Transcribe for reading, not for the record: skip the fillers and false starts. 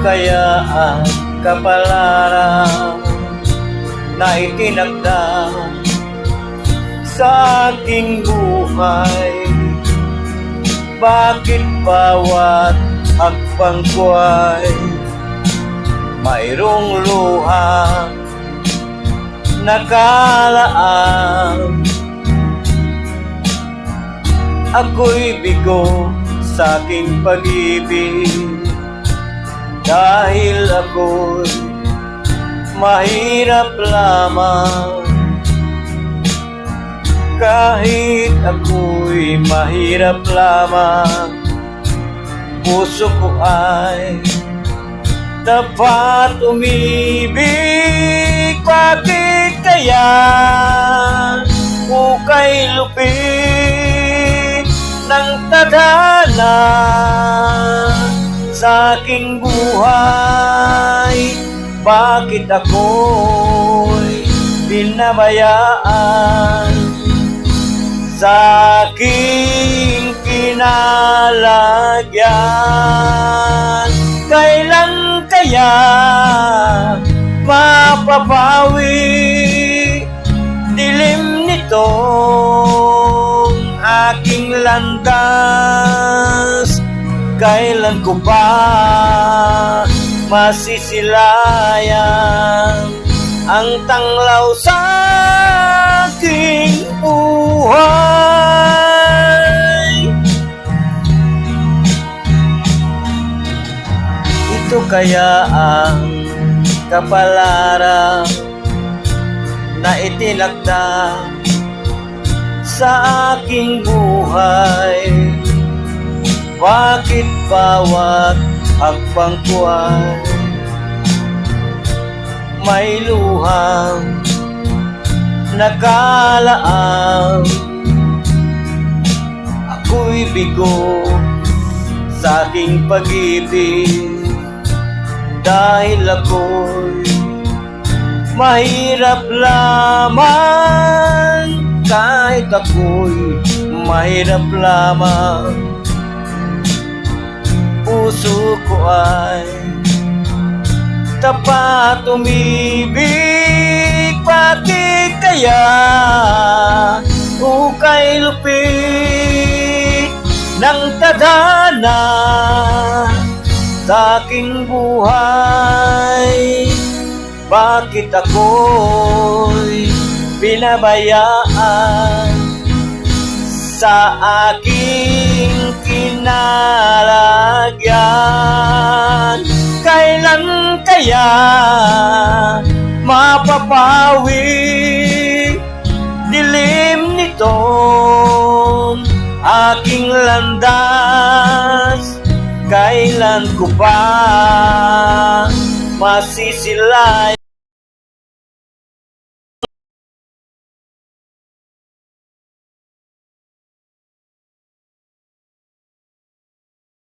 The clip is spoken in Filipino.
kaya ang kapalaran na itinakda sa aking buhay? Bakit bawat hakbang ko ay mayroong luha nakalaan? Ako'y bigo sa aking pag-ibig dahil ako'y mahirap lamang. Kahit ako'y mahirap lamang, puso ko ay dapat umibig. Bakit kaya ukay lupit ng tadhana sa aking buhay? Bakit ako'y pinabayaan sa aking kinalagyan? Kailan kaya mapapawi dilim nitong aking landas? Kailan ko pa masisilayan ang tanglaw sa aking buhay? Ito kaya ang kapalaran na itinakda sa aking buhay? Bakit bawat hakbang ko ay may luhang nakalaan? Ako'y bigo sa aking pag-ibig dahil ako'y mahirap lamang. Kahit ako'y mahirap lamang, puso ko ay dapat umibig. Bakit kaya ukay lupit ng tadhana sa aking buhay? Bakit ako'y pinabayaan sa aking kinalagyan? Kailan kaya mapapawi dilim nitong aking landas? Kailan ko pa masisilay